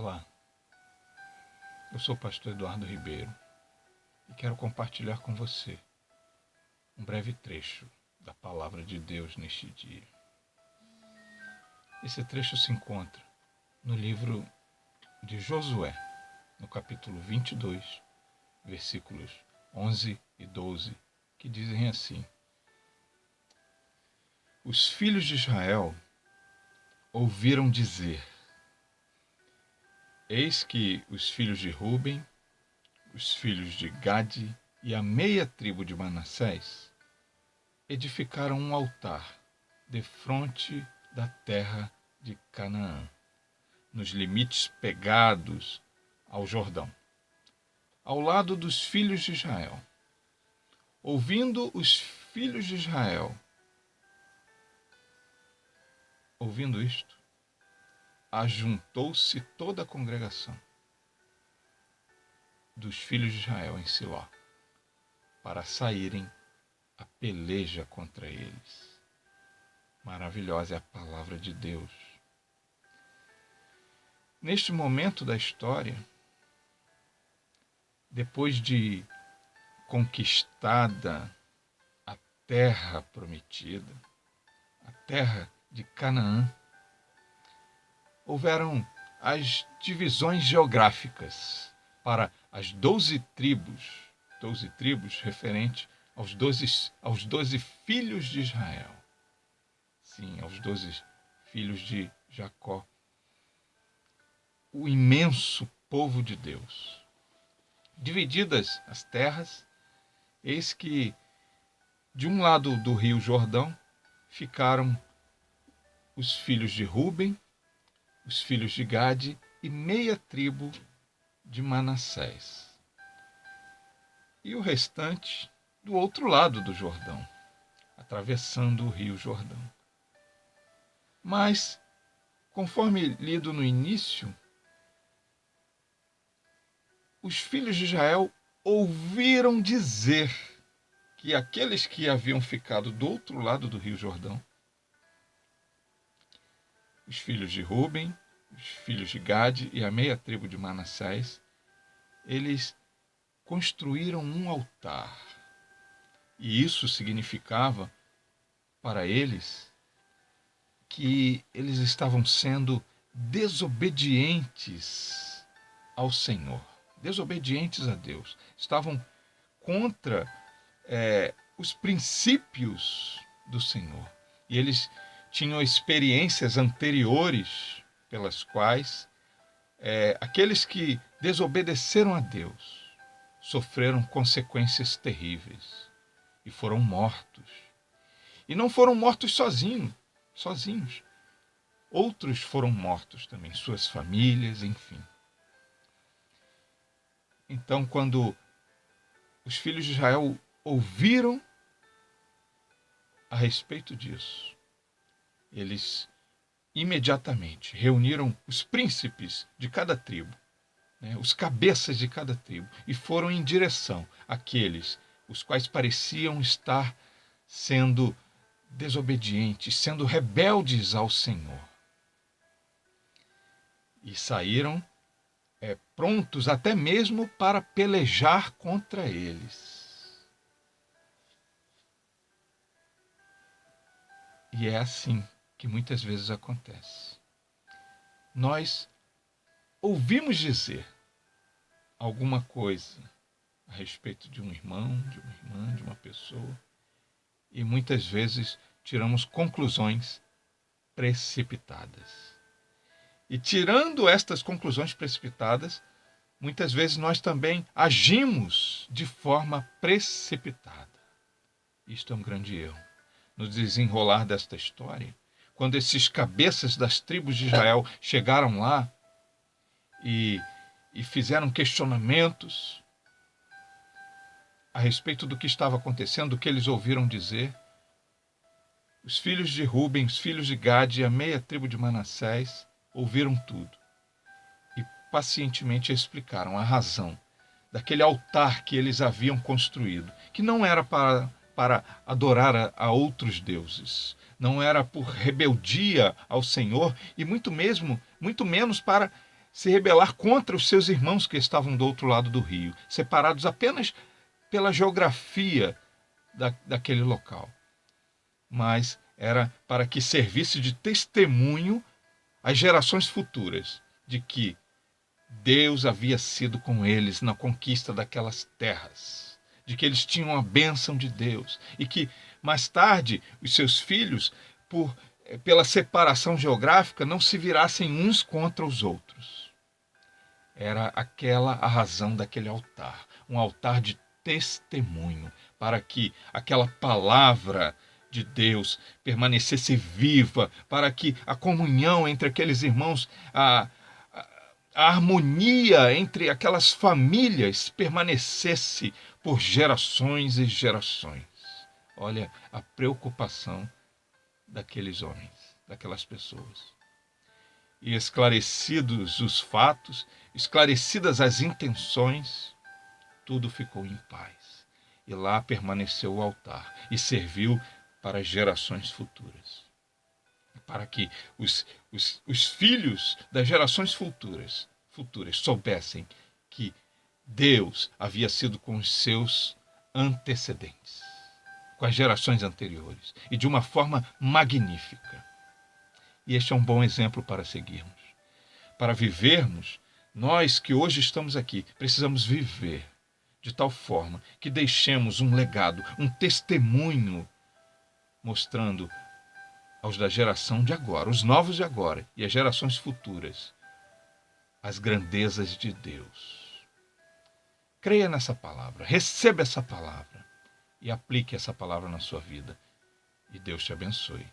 Olá, eu sou o pastor Eduardo Ribeiro e quero compartilhar com você um breve trecho da Palavra de Deus neste dia. Esse trecho se encontra no livro de Josué, no capítulo 22, versículos 11 e 12, que dizem assim: Os filhos de Israel ouviram dizer: Eis que os filhos de Ruben, os filhos de Gade e a meia tribo de Manassés edificaram um altar defronte da terra de Canaã, nos limites pegados ao Jordão, ao lado dos filhos de Israel. Ouvindo isto, ajuntou-se toda a congregação dos filhos de Israel em Siló, para saírem a peleja contra eles. Maravilhosa é a palavra de Deus. Neste momento da história, depois de conquistada a terra prometida, a terra de Canaã, houveram as divisões geográficas para as 12 tribos referente aos 12 filhos de Israel. Sim, aos 12 filhos de Jacó, o imenso povo de Deus. Divididas as terras, eis que de um lado do rio Jordão ficaram os filhos de Ruben, os filhos de Gade e meia tribo de Manassés. E o restante do outro lado do Jordão, atravessando o rio Jordão. Mas, conforme lido no início, os filhos de Israel ouviram dizer que aqueles que haviam ficado do outro lado do rio Jordão, os filhos de Ruben, os filhos de Gade e a meia tribo de Manassés, eles construíram um altar. E isso significava para eles que eles estavam sendo desobedientes ao Senhor, desobedientes a Deus. Estavam contra os princípios do Senhor. E eles tinham experiências anteriores pelas quais aqueles que desobedeceram a Deus sofreram consequências terríveis e foram mortos. E não foram mortos sozinhos. Outros foram mortos também, suas famílias, enfim. Então, quando os filhos de Israel ouviram a respeito disso, eles imediatamente reuniram os príncipes de cada tribo, os cabeças de cada tribo, e foram em direção àqueles os quais pareciam estar sendo desobedientes, sendo rebeldes ao Senhor. E saíram prontos até mesmo para pelejar contra eles. E é assim que muitas vezes acontece. Nós ouvimos dizer alguma coisa a respeito de um irmão, de uma irmã, de uma pessoa, e muitas vezes tiramos conclusões precipitadas. E tirando estas conclusões precipitadas, muitas vezes nós também agimos de forma precipitada. Isto é um grande erro. No desenrolar desta história, quando esses cabeças das tribos de Israel chegaram lá e fizeram questionamentos a respeito do que estava acontecendo, do que eles ouviram dizer, os filhos de Ruben, os filhos de Gade e a meia tribo de Manassés ouviram tudo e pacientemente explicaram a razão daquele altar que eles haviam construído, que não era para adorar a outros deuses, não era por rebeldia ao Senhor e muito menos para se rebelar contra os seus irmãos que estavam do outro lado do rio, separados apenas pela geografia daquele local. Mas era para que servisse de testemunho às gerações futuras de que Deus havia sido com eles na conquista daquelas terras, de que eles tinham a bênção de Deus e que mais tarde os seus filhos, pela separação geográfica, não se virassem uns contra os outros. Era aquela a razão daquele altar, um altar de testemunho, para que aquela palavra de Deus permanecesse viva, para que a comunhão entre aqueles irmãos, a harmonia entre aquelas famílias permanecesse por gerações e gerações. Olha a preocupação daqueles homens, daquelas pessoas. E esclarecidos os fatos, esclarecidas as intenções, tudo ficou em paz. E lá permaneceu o altar e serviu para as gerações futuras. Para que os filhos das gerações futuras soubessem que Deus havia sido com os seus antecedentes, com as gerações anteriores, e de uma forma magnífica. E este é um bom exemplo para seguirmos. Para vivermos, nós que hoje estamos aqui, precisamos viver de tal forma que deixemos um legado, um testemunho, mostrando aos da geração de agora, os novos de agora e as gerações futuras, as grandezas de Deus. Creia nessa palavra, receba essa palavra e aplique essa palavra na sua vida. E Deus te abençoe.